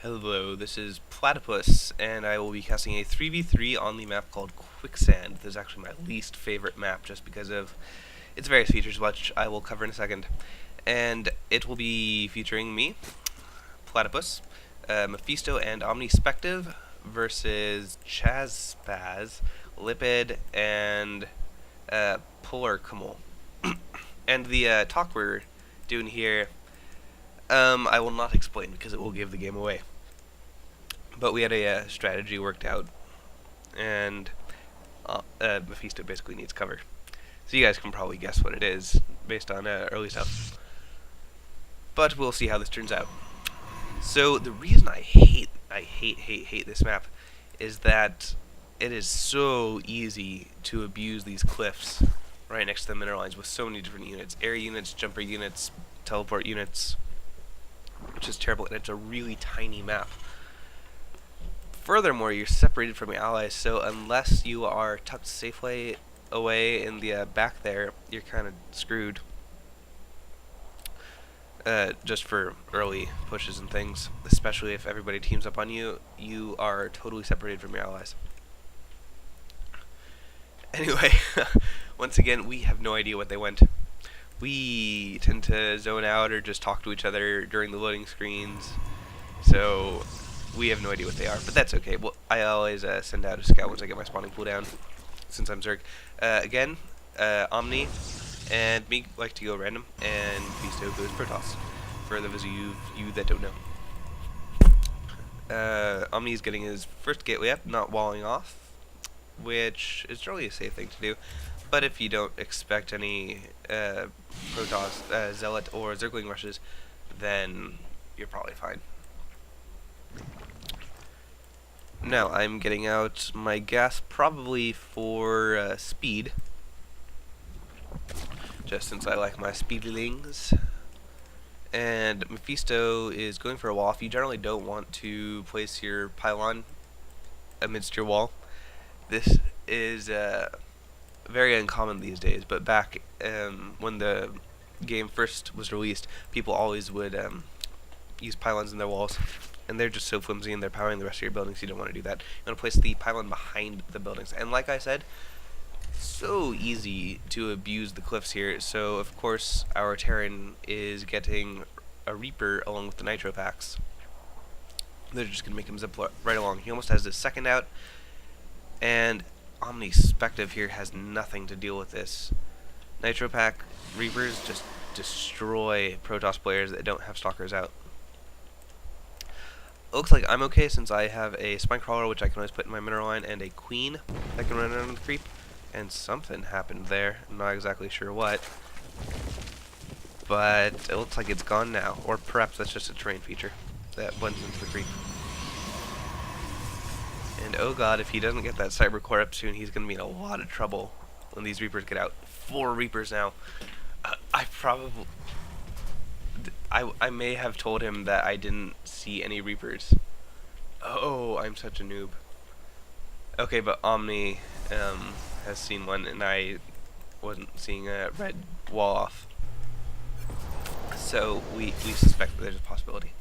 Hello, this is Platypus, and I will be casting a 3v3 on the map called Quicksand. This is actually my least favorite map just because of its various features, which I will cover in a second. And it will be featuring me, Platypus, Mephisto, and Omnispective versus Spaz, Lipid, and Polar Camel. And the talk we're doing here, I will not explain because it will give the game away. But we had a strategy worked out, and Mephisto basically needs cover. So you guys can probably guess what it is based on early stuff. But we'll see how this turns out. So the reason I hate this map is that it is so easy to abuse these cliffs right next to the mineral lines with so many different units. Air units, jumper units, teleport units, which is terrible, and it's a really tiny map. Furthermore, you're separated from your allies, so unless you are tucked safely away in the back there, you're kind of screwed. Just for early pushes and things, especially if everybody teams up on you, you are totally separated from your allies. Anyway, once again, we have no idea what they went. We tend to zone out or just talk to each other during the loading screens, so we have no idea what they are, but that's okay. Well, I always send out a scout once I get my spawning pool down, since I'm Zerg. Again, Omni and me like to go random, and Mephisto goes Protoss, for those of you that don't know. Omni is getting his first gateway up, not walling off, which is really a safe thing to do. But if you don't expect any Protoss, Zealot, or Zergling rushes, then you're probably fine. Now, I'm getting out my gas probably for speed, just since I like my speedlings. And Mephisto is going for a wall. If you generally don't want to place your pylon amidst your wall, this is very uncommon these days, but back when the game first was released, people always would use pylons in their walls, and they're just so flimsy and they're powering the rest of your buildings. You don't want to do that. You want to place the pylon behind the buildings, and like I said, so easy to abuse the cliffs here. So of course our Terran is getting a Reaper along with the Nitro packs. They're just gonna make him zip right along. He almost has his second out, and Omnispective here has nothing to deal with this. Nitro pack Reapers just destroy Protoss players that don't have Stalkers out. It looks like I'm okay since I have a Spine Crawler, which I can always put in my mineral line, and a Queen that can run around the creep. And something happened there. I'm not exactly sure what, but it looks like it's gone now. Or perhaps that's just a terrain feature that blends into the creep. And oh god, if he doesn't get that Cyber Core up soon, he's going to be in a lot of trouble when these Reapers get out. 4 Reapers now. I may have told him that I didn't see any Reapers. Oh, I'm such a noob. Okay, but Omni has seen one, and I wasn't seeing a red wall off. So we suspect that there's a possibility.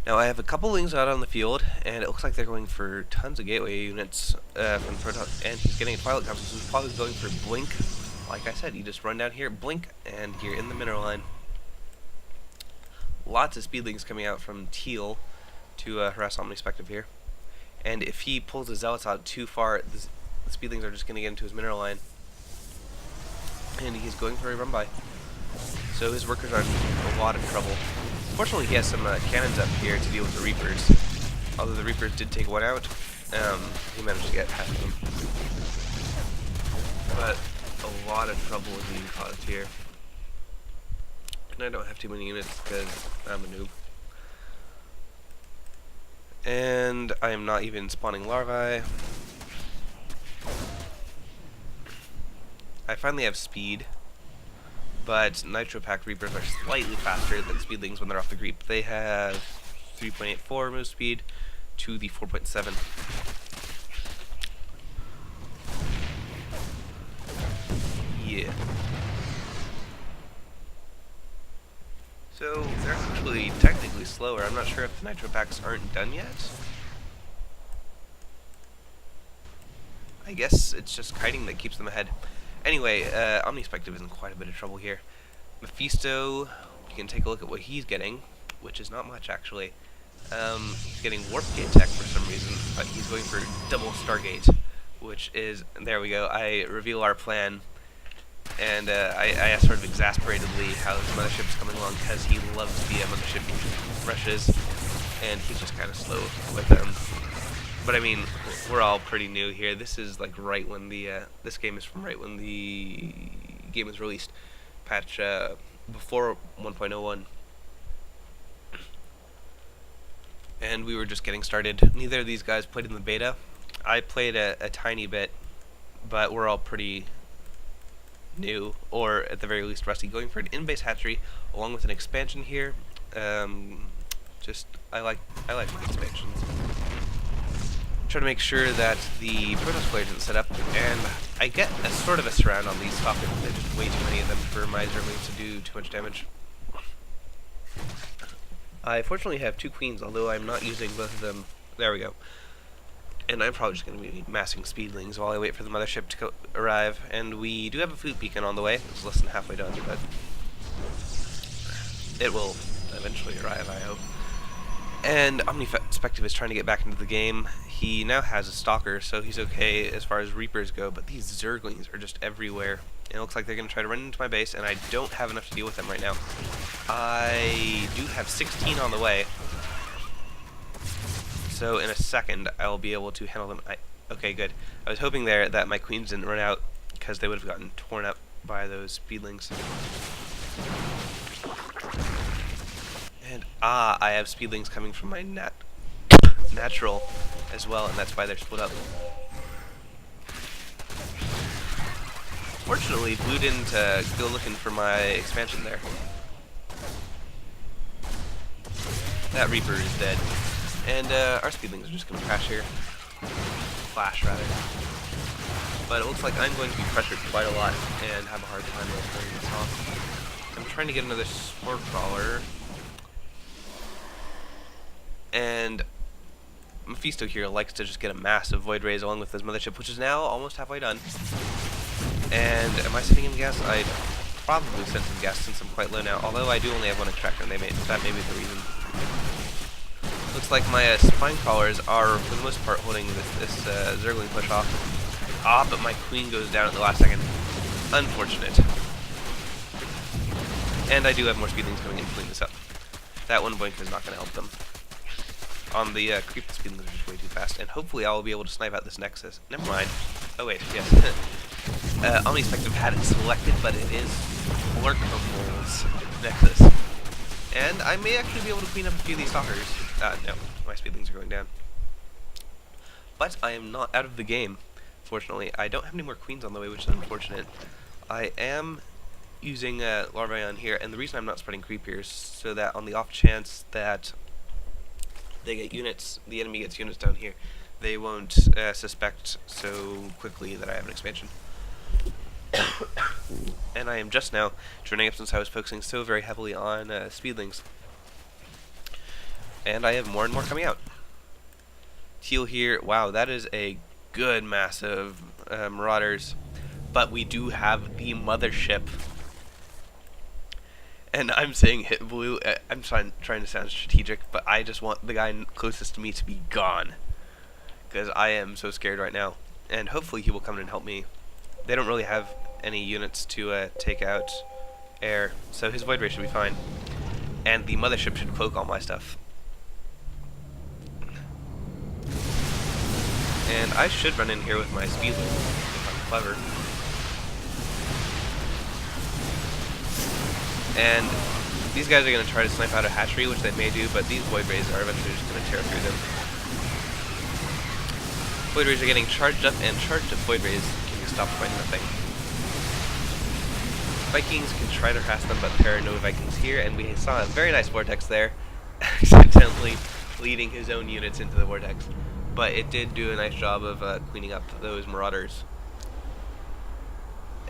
Now I have a couple lings out on the field, and it looks like they're going for tons of gateway units from Protoss, and he's getting a Twilight Compass, so he's probably going for Blink. Like I said, you just run down here, blink, and you're in the mineral line. Lots of speedlings coming out from Teal to harass Omnispective here. And if he pulls the Zealots out too far, the speedlings are just going to get into his mineral line. And he's going for a run-by. So his workers are in a lot of trouble. Fortunately, he has some cannons up here to deal with the Reapers. Although the Reapers did take one out, he managed to get half of them. But a lot of trouble is being caused here. And I don't have too many units because I'm a noob. And I am not even spawning larvae. I finally have speed, but Nitro Pack Reapers are slightly faster than Speedlings when they're off the creep. They have 3.84 move speed to the 4.7. Yeah. So they're actually technically noticeably slower. I'm not sure if the nitro packs aren't done yet. I guess it's just kiting that keeps them ahead. Anyway, Omnispective is in quite a bit of trouble here. Mephisto, you can take a look at what he's getting, which is not much actually. He's getting Warp Gate Tech for some reason, but he's going for double Stargate, which is, there we go, I reveal our plan, and I asked sort of exasperatedly how his mothership's coming along, because he loves the mothership rushes, and he's just kind of slow with them. But I mean, we're all pretty new here. This is like right when the, this game is from right when the game was released, patch before 1.01. And we were just getting started. Neither of these guys played in the beta. I played a tiny bit, but we're all pretty new, or at the very least rusty. Going for an in-base hatchery along with an expansion here. Just I like the expansions. Try to make sure that the Protoss player isn't set up, and I get a sort of a surround on these Falcons. There's just way too many of them for my Zerglings to do too much damage. I fortunately have 2 queens, although I'm not using both of them. There we go. And I'm probably just going to be massing speedlings while I wait for the mothership to arrive. And we do have a food beacon on the way. It's less than halfway done, but it will eventually arrive, I hope. And Omnispective is trying to get back into the game. He now has a Stalker, so he's okay as far as Reapers go, but these Zerglings are just everywhere. And it looks like they're going to try to run into my base, and I don't have enough to deal with them right now. I do have 16 on the way, so in a second I'll be able to handle them. Okay, good. I was hoping there that my queens didn't run out, because they would have gotten torn up by those speedlings. And I have speedlings coming from my natural as well, and that's why they're split up. Fortunately, Blue didn't go looking for my expansion there. That Reaper is dead. And our speedlings are just going to crash here. Flash, rather. But it looks like I'm going to be pressured quite a lot and have a hard time pulling this off. I'm trying to get another Spore Crawler. And Mephisto here likes to just get a massive Void Rays along with his mothership, which is now almost halfway done. And am I sending him gas? I probably sent him gas since I'm quite low now, although I do only have 1 extractor, and that may be the reason. Looks like my Spine Crawlers are, for the most part, holding this Zergling push off. But my queen goes down at the last second. Unfortunate. And I do have more speedlings coming in to clean this up. That one blink is not going to help them. On the creep, the speedlings are just way too fast, and hopefully I will be able to snipe out this Nexus. Never mind. Oh wait, yes. Omnispective had it selected, but it is Lurkhamol's Nexus. And I may actually be able to clean up a few of these Stalkers. No, my speedlings are going down. But I am not out of the game, fortunately. I don't have any more queens on the way, which is unfortunate. I am using Larvae on here, and the reason I'm not spreading creep here is so that on the off chance that they get units, the enemy gets units down here, they won't suspect so quickly that I have an expansion. And I am just now turning up since I was focusing so very heavily on speedlings. And I have more and more coming out. Teal here, wow, that is a good massive Marauders. But we do have the mothership. And I'm saying hit blue. I'm trying to sound strategic, but I just want the guy closest to me to be gone, because I am so scared right now. And hopefully he will come in and help me. They don't really have any units to take out air, so his Void Ray should be fine. And the mothership should cloak all my stuff. And I should run in here with my speedling if I'm clever. And these guys are going to try to snipe out a hatchery, which they may do, but these Void Rays are eventually just going to tear through them. Void Rays are getting charged up, and charged up Void Rays can be stopped by nothing. Vikings can try to harass them, but there are no Vikings here, and we saw a very nice Vortex there, accidentally leading his own units into the Vortex. But it did do a nice job of cleaning up those Marauders.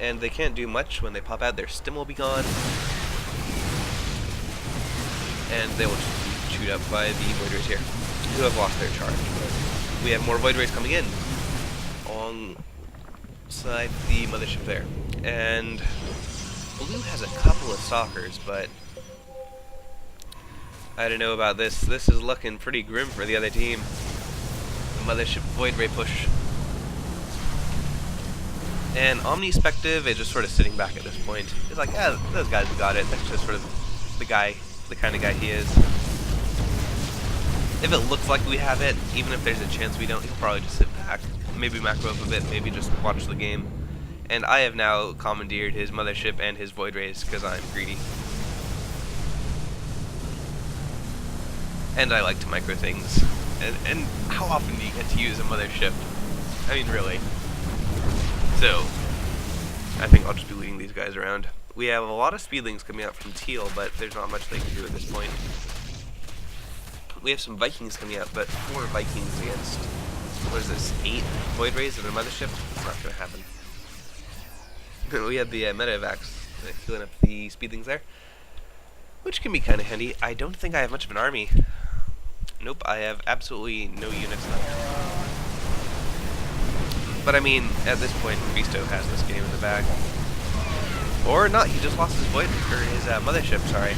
And they can't do much when they pop out. Their stim will be gone. And they will just be chewed up by the Void Rays here, who have lost their charge. But we have more Void Rays coming in alongside the mothership there. And Blue has a couple of Stalkers, but I don't know about this. This is looking pretty grim for the other team. The mothership Void Ray push. And Omnispective is just sort of sitting back at this point. He's like, yeah, those guys have got it. That's just sort of the kind of guy he is. If it looks like we have it, even if there's a chance we don't, he'll probably just sit back. Maybe macro up a bit, maybe just watch the game. And I have now commandeered his mothership and his Void Rays because I'm greedy. And I like to micro things. And how often do you get to use a mothership? I mean, really. So, I think I'll just be leading these guys around. We have a lot of speedlings coming out from Teal, but there's not much they can do at this point. We have some Vikings coming out, but 4 Vikings against, what is this, 8 Void Rays and a mothership? It's not going to happen. We have the Metaevacs filling up the speedlings there, which can be kind of handy. I don't think I have much of an army. Nope, I have absolutely no units left. But I mean, at this point, Mephisto has this game in the bag. Or not, he just lost his Void, or his mothership, sorry.